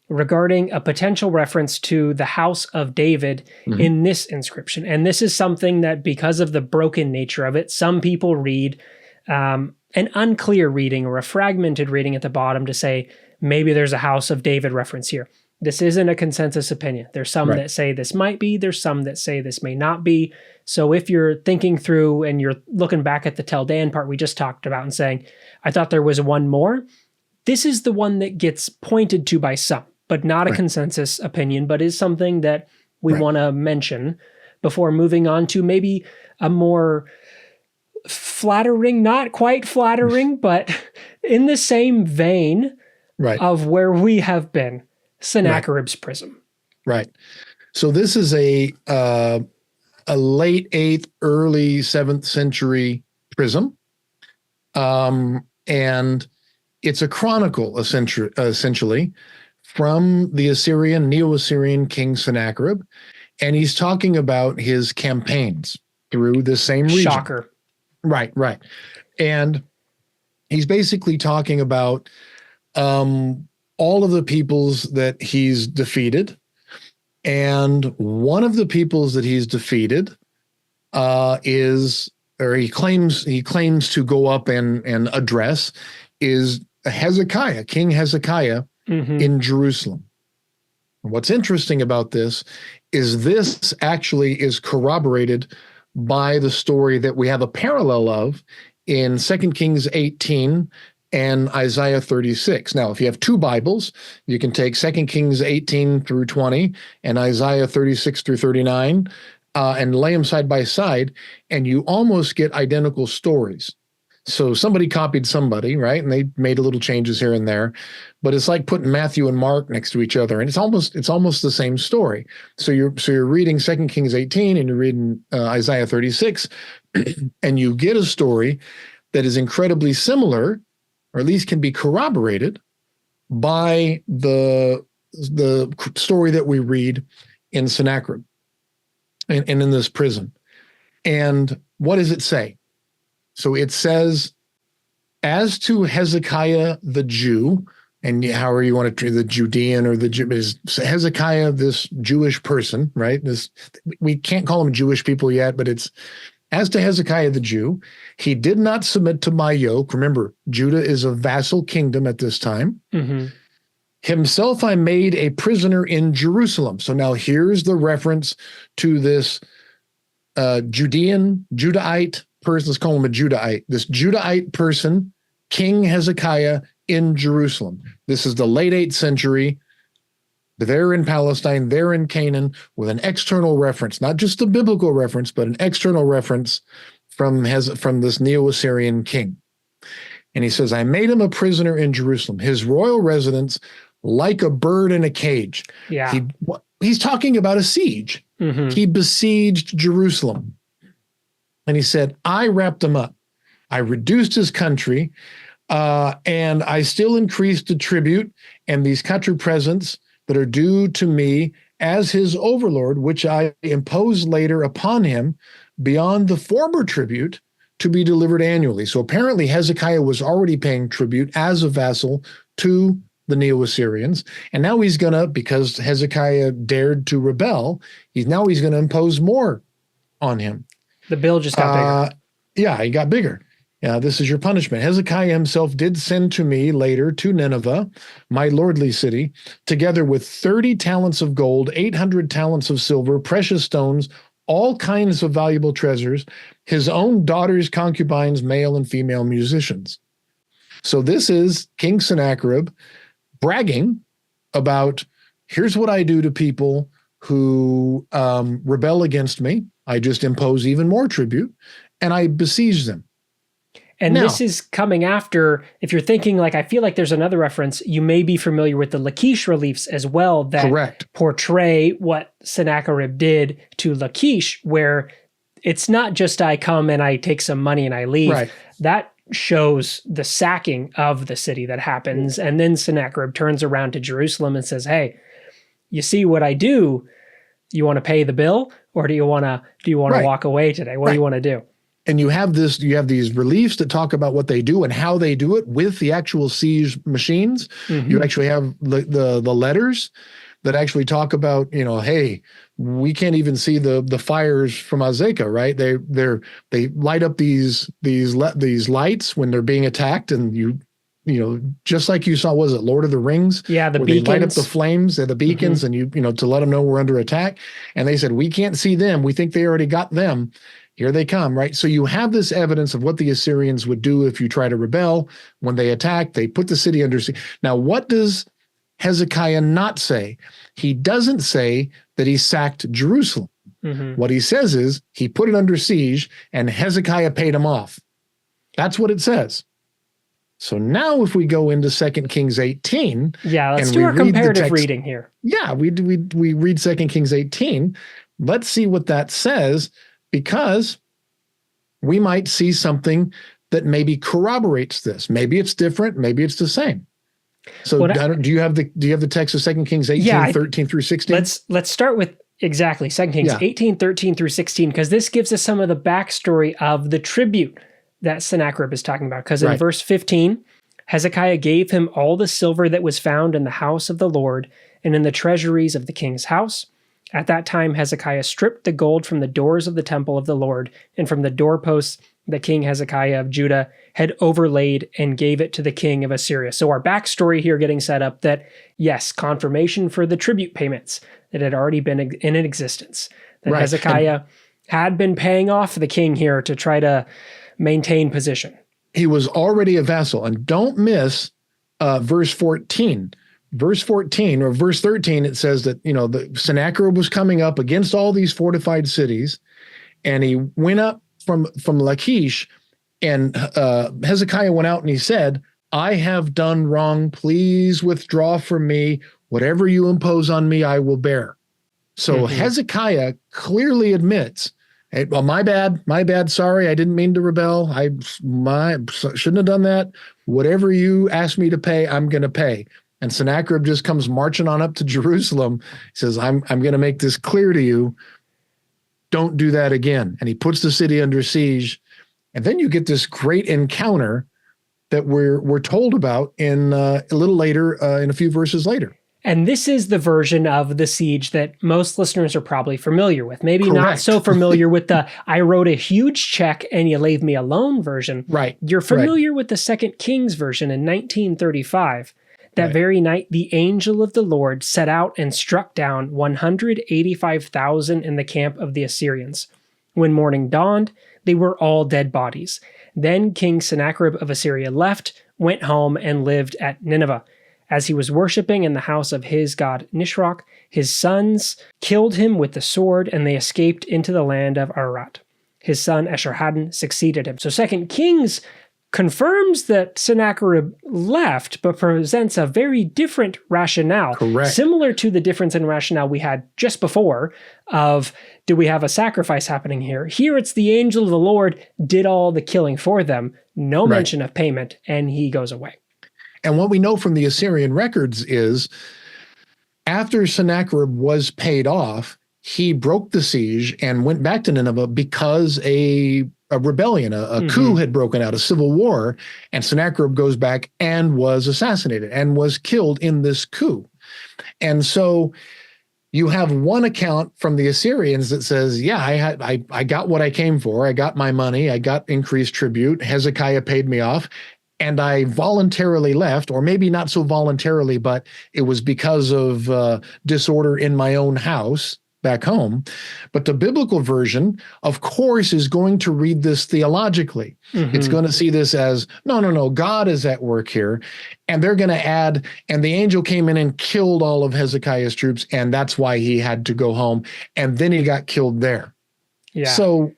regarding a potential reference to the house of David in this inscription. And this is something that, because of the broken nature of it, some people read an unclear reading or a fragmented reading at the bottom to say, maybe there's a house of David reference here. This isn't a consensus opinion. There's some that say this might be, there's some that say this may not be. So if you're thinking through and you're looking back at the Tel Dan part we just talked about and saying, I thought there was one more, this is the one that gets pointed to by some, but not a consensus opinion, but is something that we want to mention before moving on to maybe a more flattering, not quite flattering, but in the same vein of where we have been, Sennacherib's Prism. Right. So this is a late 8th, early 7th century prism. And it's a chronicle, essentially, from the Neo-Assyrian king Sennacherib. And he's talking about his campaigns through the same region. Shocker. Right. And he's basically talking about all of the peoples that he's defeated. And one of the peoples that he's defeated he claims to go up and address is Hezekiah, King Hezekiah in Jerusalem. And what's interesting about this actually is corroborated by the story that we have a parallel of in 2 Kings 18 and Isaiah 36. Now, if you have two Bibles, you can take 2 Kings 18 through 20 and Isaiah 36 through 39 and lay them side by side, and you almost get identical stories. So somebody copied somebody, right? And they made a little changes here and there, but it's like putting Matthew and Mark next to each other, and it's almost the same story. So you're reading 2 Kings 18 and you're reading Isaiah 36, and you get a story that is incredibly similar, or at least can be corroborated by the story that we read in Sennacherib and in this prism. And what does it say? So it says, as to Hezekiah the Jew, and however you want to treat the Judean or the Jew, is Hezekiah, this Jewish person, right? We can't call them Jewish people yet, but it's, as to Hezekiah the Jew, he did not submit to my yoke. Remember, Judah is a vassal kingdom at this time. Himself I made a prisoner in Jerusalem. So now here's the reference to this Judahite person. Let's call him a Judahite. This Judahite person, King Hezekiah in Jerusalem. This is the late 8th century. They're in Palestine, they're in Canaan, with an external reference, not just a biblical reference, but an external reference from this Neo-Assyrian king. And he says, I made him a prisoner in Jerusalem, his royal residence, like a bird in a cage. Yeah. He's talking about a siege. He besieged Jerusalem. And he said, I wrapped him up. I reduced his country, and I still increased the tribute and these country presents that are due to me as his overlord, which I imposed later upon him beyond the former tribute to be delivered annually. So apparently Hezekiah was already paying tribute as a vassal to the Neo-Assyrians. And now he's going to, because Hezekiah dared to rebel, he's going to impose more on him. The bill just got bigger. Yeah, he got bigger. This is your punishment. Hezekiah himself did send to me later to Nineveh, my lordly city, together with 30 talents of gold, 800 talents of silver, precious stones, all kinds of valuable treasures, his own daughters, concubines, male and female musicians. So this is King Sennacherib bragging about, here's what I do to people who rebel against me. I just impose even more tribute, and I besiege them. And this is coming after, if you're thinking, like, I feel like there's another reference, you may be familiar with the Lachish reliefs as well that portray what Sennacherib did to Lachish, where it's not just I come and I take some money and I leave. Right. That shows the sacking of the city that happens. And then Sennacherib turns around to Jerusalem and says, hey, you see what I do? You want to pay the bill, or do you want to walk away today? What do you want to do? And you have these reliefs that talk about what they do and how they do it with the actual siege machines. Mm-hmm. You actually have the letters that actually talk about, hey, we can't even see the fires from Azekah, right? They light up these lights when they're being attacked, and just like you saw, was it Lord of the Rings? Yeah, the beacons. They light up the flames, the beacons, mm-hmm. and to let them know we're under attack. And they said, we can't see them. We think they already got them. Here they come, right? So you have this evidence of what the Assyrians would do if you try to rebel. When they attack, they put the city under siege. Now, what does Hezekiah not say? He doesn't say that he sacked Jerusalem. Mm-hmm. What he says is he put it under siege and Hezekiah paid him off. That's what it says. So now if we go into 2 Kings 18. Yeah, let's do our comparative reading here. Yeah, we read 2 Kings 18. Let's see what that says, because we might see something that maybe corroborates this. Maybe it's different. Maybe it's the same. So do you have the text of 2 Kings 18, 13 through 16? Let's start with exactly 2 Kings 18, 13 through 16, because this gives us some of the backstory of the tribute that Sennacherib is talking about. Because in verse 15, Hezekiah gave him all the silver that was found in the house of the Lord and in the treasuries of the king's house. At that time, Hezekiah stripped the gold from the doors of the temple of the Lord and from the doorposts the king Hezekiah of Judah had overlaid, and gave it to the king of Assyria. So our backstory here getting set up that, yes, confirmation for the tribute payments that had already been in existence. That Hezekiah had been paying off the king here to try to maintain position. He was already a vassal. And don't miss verse 14. Verse 14 or verse 13, it says that, the Sennacherib was coming up against all these fortified cities, and he went up from Lachish, and Hezekiah went out and he said, I have done wrong. Please withdraw from me. Whatever you impose on me, I will bear. So Hezekiah clearly admits, hey, well, my bad. Sorry, I didn't mean to rebel. I shouldn't have done that. Whatever you ask me to pay, I'm going to pay. And Sennacherib just comes marching on up to Jerusalem. He says, I'm going to make this clear to you. Don't do that again. And he puts the city under siege. And then you get this great encounter that we're told about in a little later, in a few verses later. And this is the version of the siege that most listeners are probably familiar with. Maybe not so familiar with the I wrote a huge check and you leave me alone version. Right. You're familiar with the 2 Kings version in 1935. That very night, the angel of the Lord set out and struck down 185,000 in the camp of the Assyrians. When morning dawned, they were all dead bodies. Then King Sennacherib of Assyria left, went home, and lived at Nineveh. As he was worshiping in the house of his god Nisroch, his sons killed him with the sword, and they escaped into the land of Ararat. His son Esarhaddon succeeded him. So 2 Kings confirms that Sennacherib left, but presents a very different rationale. Correct. Similar to the difference in rationale we had just before of, do we have a sacrifice happening here? Here it's the angel of the Lord did all the killing for them, no mention of payment, and he goes away. And what we know from the Assyrian records is after Sennacherib was paid off, he broke the siege and went back to Nineveh because a rebellion, a coup had broken out, a civil war, and Sennacherib goes back and was assassinated and was killed in this coup. And so you have one account from the Assyrians that says, yeah, I got what I came for. I got my money. I got increased tribute. Hezekiah paid me off. And I voluntarily left, or maybe not so voluntarily, but it was because of disorder in my own house back home. But the biblical version, of course, is going to read this theologically. It's going to see this as, no, God is at work here. And they're going to add, and the angel came in and killed all of Hezekiah's troops, and that's why he had to go home. And then he got killed there. Yeah. So,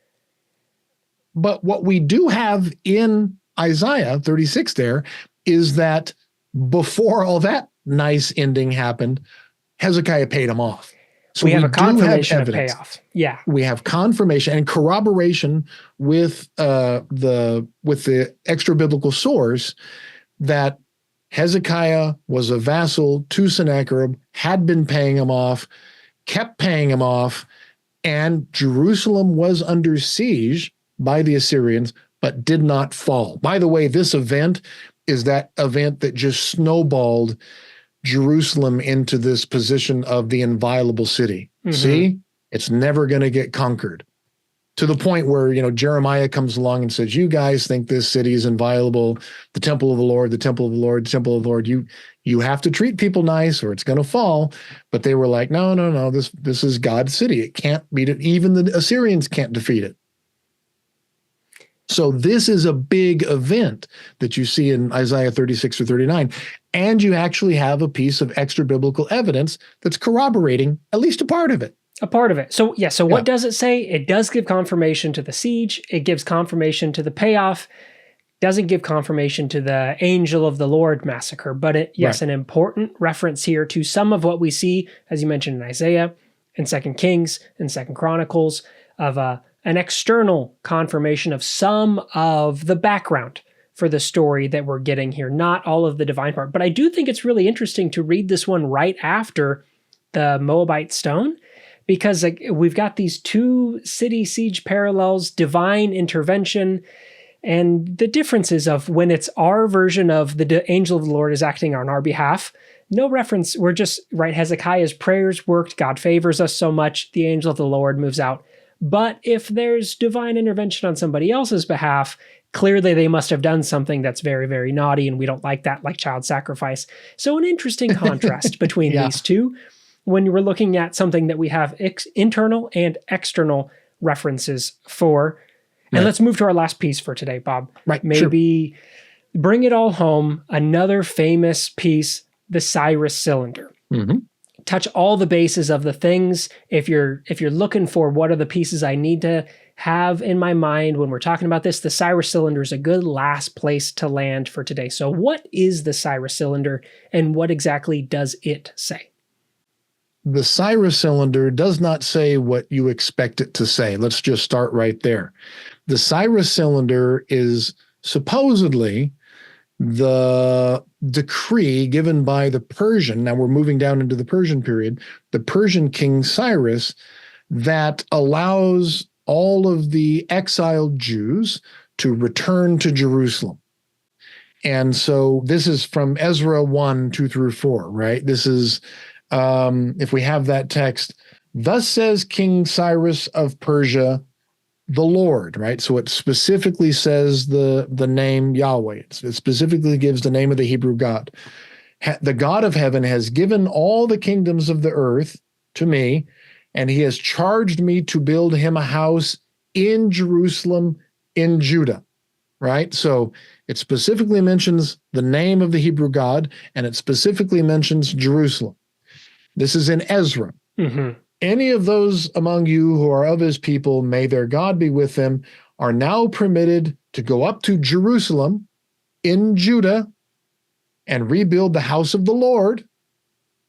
but what we do have in Isaiah 36 there is that before all that nice ending happened, Hezekiah paid him off. So we have a confirmation of payoff. Yeah. We have confirmation and corroboration with the extra biblical source that Hezekiah was a vassal to Sennacherib, had been paying him off, kept paying him off, and Jerusalem was under siege by the Assyrians, but did not fall. By the way, this event is that event that just snowballed Jerusalem into this position of the inviolable city. See, it's never going to get conquered, to the point where, Jeremiah comes along and says, you guys think this city is inviolable, the temple of the Lord, the temple of the Lord, the temple of the Lord. You have to treat people nice or it's going to fall. But they were like, no, this is God's city. It can't beat it. Even the Assyrians can't defeat it. So this is a big event that you see in Isaiah 36 or 39. And you actually have a piece of extra biblical evidence that's corroborating at least a part of it. A part of it. So what does it say? It does give confirmation to the siege. It gives confirmation to the payoff. Doesn't give confirmation to the angel of the Lord massacre. But an important reference here to some of what we see, as you mentioned in Isaiah, in 2 Kings, and 2 Chronicles, of an external confirmation of some of the background for the story that we're getting here, not all of the divine part. But I do think it's really interesting to read this one right after the Moabite stone, because we've got these two city siege parallels, divine intervention, and the differences of when it's our version of the angel of the Lord is acting on our behalf. No reference. We're just, right, Hezekiah's prayers worked. God favors us so much. The angel of the Lord moves out. But if there's divine intervention on somebody else's behalf, clearly they must have done something that's very, very naughty, and we don't like that, like child sacrifice. So an interesting contrast between these two when we're looking at something that we have internal and external references for. And let's move to our last piece for today, Bob. Right. Maybe bring it all home. Another famous piece, the Cyrus Cylinder. Touch all the bases of the things. If you're looking for what are the pieces I need to have in my mind when we're talking about this, the Cyrus Cylinder is a good last place to land for today. So what is the Cyrus Cylinder, and what exactly does it say? The Cyrus Cylinder does not say what you expect it to say. Let's just start right there. The Cyrus Cylinder is supposedly the decree given by the Persian, now we're moving down into the Persian period, the Persian king Cyrus, that allows all of the exiled Jews to return to Jerusalem. And so this is from Ezra 1, 2 through 4, right? This is, if we have that text, thus says King Cyrus of Persia, the Lord, right? So it specifically says the name Yahweh. It specifically gives the name of the Hebrew God. The God of heaven has given all the kingdoms of the earth to me, and he has charged me to build him a house in Jerusalem, in Judah, right? So it specifically mentions the name of the Hebrew God, and it specifically mentions Jerusalem. This is in Ezra. Any of those among you who are of his people, may their God be with them, are now permitted to go up to Jerusalem in Judah and rebuild the house of the Lord,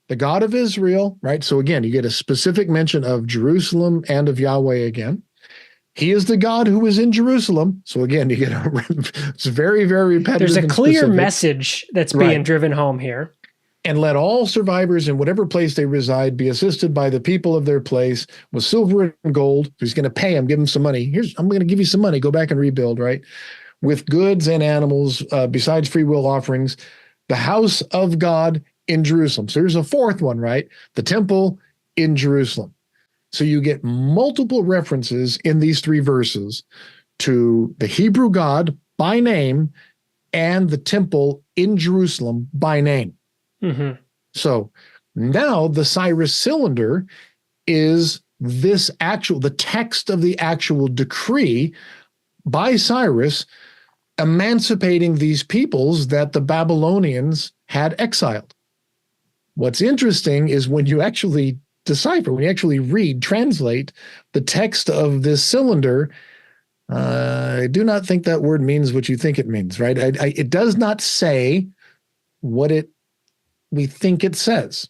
the God of Israel, right? So again, you get a specific mention of Jerusalem and of Yahweh again. He is the God who is in Jerusalem. So again, you get it's very, very repetitive. There's a clear message that's being driven home here. And let all survivors in whatever place they reside be assisted by the people of their place with silver and gold. He's going to pay them, give them some money. I'm going to give you some money. Go back and rebuild, right? With goods and animals, besides free will offerings, the house of God in Jerusalem. So here's a fourth one, right? The temple in Jerusalem. So you get multiple references in these three verses to the Hebrew God by name and the temple in Jerusalem by name. So now the Cyrus Cylinder is the text of the actual decree by Cyrus emancipating these peoples that the Babylonians had exiled. What's interesting is when you actually decipher, when you actually read, translate the text of this cylinder, I do not think that word means what you think it means, right? It does not say what we think it says.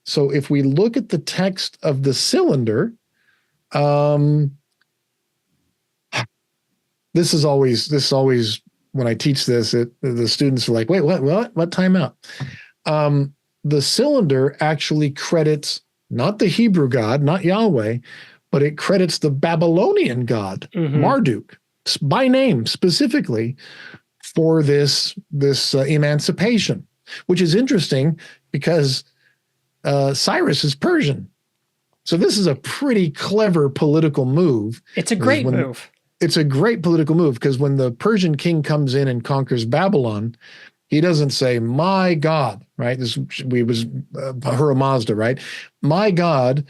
So if we look at the text of the cylinder, this is always when I teach this, the students are like, wait, what time out? The cylinder actually credits not the Hebrew God, not Yahweh, but it credits the Babylonian god, Marduk, by name specifically for this emancipation, which is interesting because Cyrus is Persian. So this is a pretty clever political move. It's a great move. It's a great political move because when the Persian king comes in and conquers Babylon, he doesn't say, my God, right? Ahura Mazda, right? My God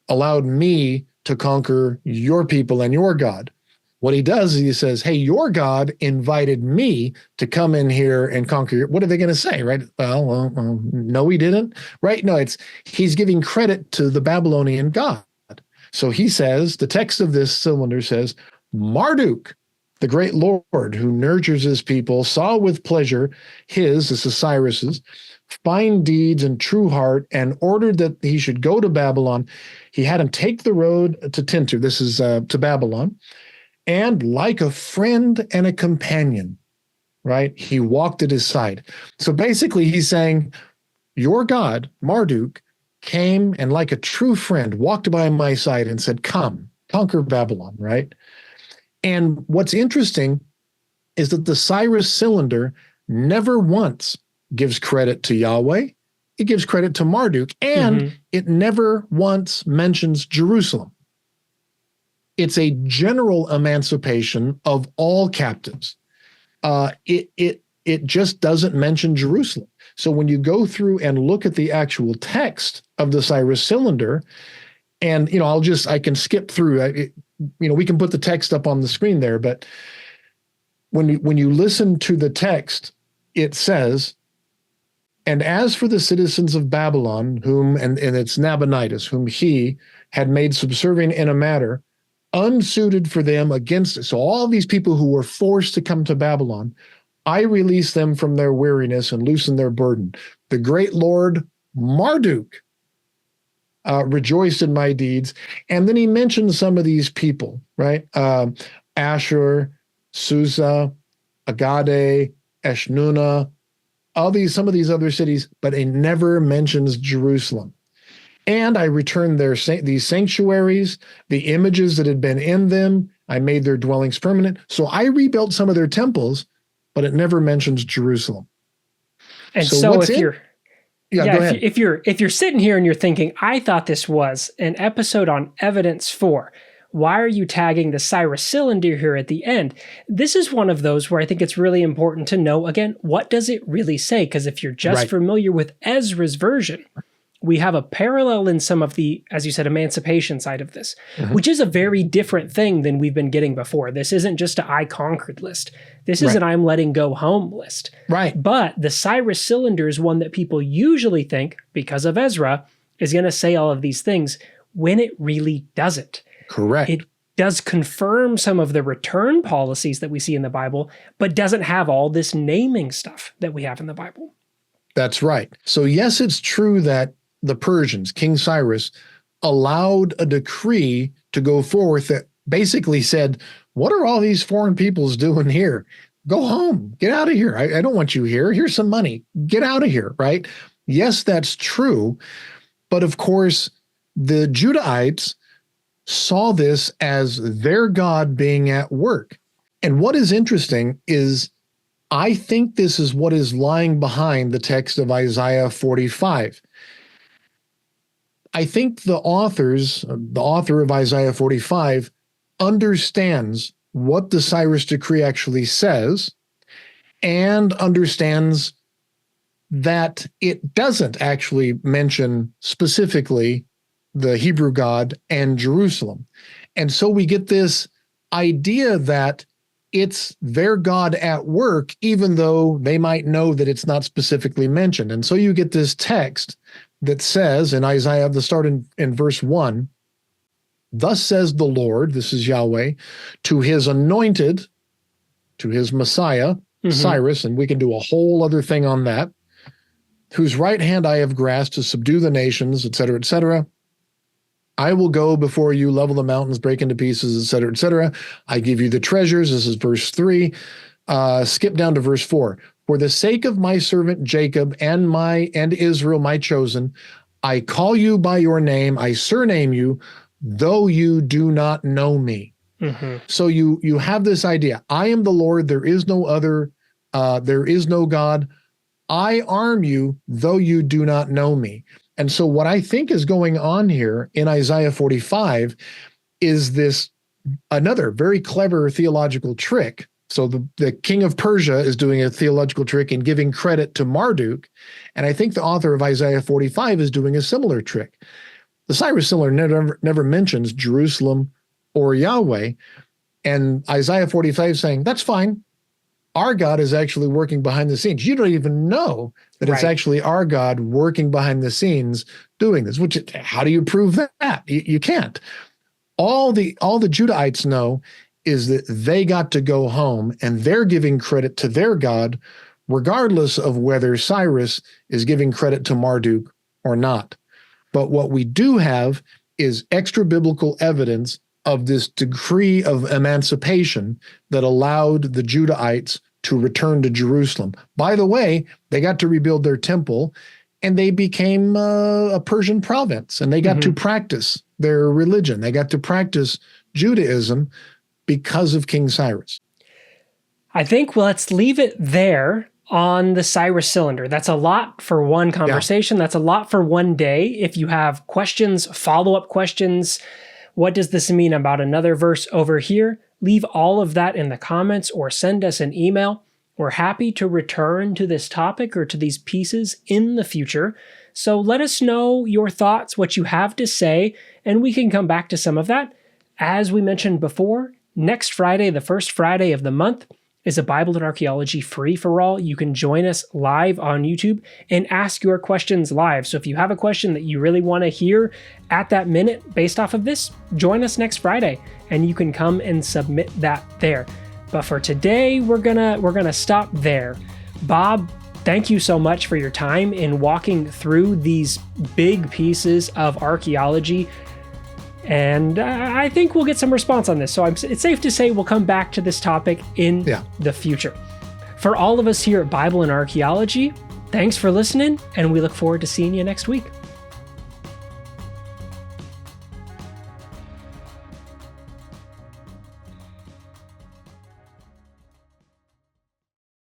allowed me to conquer your people and your God. What he does is he says, hey, your God invited me to come in here and conquer. What are they going to say, right? Well, no, he didn't, right? No, he's giving credit to the Babylonian God. So he says, the text of this cylinder says, Marduk, the great Lord who nurtures his people, saw with pleasure this is Cyrus's, fine deeds and true heart, and ordered that he should go to Babylon. He had him take the road to Tintu, this is to Babylon, and like a friend and a companion, right? He walked at his side. So basically he's saying, your God, Marduk, came and like a true friend walked by my side and said, come, conquer Babylon, right? And what's interesting is that the Cyrus cylinder never once gives credit to Yahweh. It gives credit to Marduk, and it never once mentions Jerusalem. It's a general emancipation of all captives. It just doesn't mention Jerusalem. So when you go through and look at the actual text of the Cyrus cylinder, and I can skip through. We can put the text up on the screen there, but when you listen to the text, it says, and as for the citizens of Babylon, and it's Nabonidus, whom he had made subservient in a matter unsuited for them against it. So all these people who were forced to come to Babylon, I release them from their weariness and loosen their burden. The great Lord Marduk rejoiced in my deeds. And then he mentions some of these people, right? Ashur, Susa, Agade, Eshnuna, some of these other cities, but he never mentions Jerusalem. And I returned these sanctuaries, the images that had been in them. I made their dwellings permanent. So I rebuilt some of their temples, but it never mentions Jerusalem. And so if you're go ahead. If you're sitting here and you're thinking, I thought this was an episode on evidence 4. Why are you tagging the Cyrus cylinder here at the end? This is one of those where I think it's really important to know, again, what does it really say? Because if you're just familiar with Ezra's version, we have a parallel in some of the, as you said, emancipation side of this, which is a very different thing than we've been getting before. This isn't just an I conquered list. This is an I'm letting go home list. Right. But the Cyrus cylinder is one that people usually think, because of Ezra, is going to say all of these things when it really doesn't. Correct. It does confirm some of the return policies that we see in the Bible, but doesn't have all this naming stuff that we have in the Bible. That's right. So yes, it's true that the Persians, King Cyrus, allowed a decree to go forth that basically said, what are all these foreign peoples doing here? Go home, get out of here. I don't want you here. Here's some money. Get out of here, right? Yes, that's true. But of course, the Judahites saw this as their God being at work. And what is interesting is I think this is what is lying behind the text of Isaiah 45. I think the author of Isaiah 45 understands what the Cyrus decree actually says and understands that it doesn't actually mention specifically the Hebrew God, and Jerusalem. And so we get this idea that it's their God at work, even though they might know that it's not specifically mentioned. And so you get this text that says in Isaiah, the start in verse 1, thus says the Lord, this is Yahweh, to his anointed, to his Messiah, Cyrus, and we can do a whole other thing on that, whose right hand I have grasped to subdue the nations, etc., etc. I will go before you, level the mountains, break into pieces, etc., etc. I give you the treasures. This is verse 3. Skip down to verse 4. For the sake of my servant Jacob and Israel, my chosen, I call you by your name. I surname you, though you do not know me. So you have this idea. I am the Lord. There is no other. There is no God. I arm you, though you do not know me. And so what I think is going on here in Isaiah 45 is this another very clever theological trick. So the king of Persia is doing a theological trick in giving credit to Marduk. And I think the author of Isaiah 45 is doing a similar trick. The Cyrus Cylinder never mentions Jerusalem or Yahweh. And Isaiah 45 is saying, that's fine. Our God is actually working behind the scenes. You don't even know that it's actually our God working behind the scenes doing this. Which, how do you prove that? You can't. All the Judahites know is that they got to go home and they're giving credit to their God, regardless of whether Cyrus is giving credit to Marduk or not. But what we do have is extra biblical evidence of this decree of emancipation that allowed the Judahites to return to Jerusalem. By the way, they got to rebuild their temple and they became a Persian province, and they got to practice their religion. They got to practice Judaism because of King Cyrus. I think let's leave it there on the Cyrus Cylinder. That's a lot for one conversation. That's a lot for one day. If you have questions, follow-up questions, what does this mean about another verse over here? Leave all of that in the comments or send us an email. We're happy to return to this topic or to these pieces in the future. So let us know your thoughts, what you have to say, and we can come back to some of that. As we mentioned before, next Friday, the first Friday of the month, is a Bible and Archaeology free-for-all. You can join us live on YouTube and ask your questions live. So if you have a question that you really want to hear at that minute based off of this, join us next Friday and you can come and submit that there. But for today, we're gonna stop there. Bob, thank you so much for your time in walking through these big pieces of archaeology. And I think we'll get some response on this. So it's safe to say we'll come back to this topic in the future. For all of us here at Bible and Archaeology, thanks for listening, and we look forward to seeing you next week.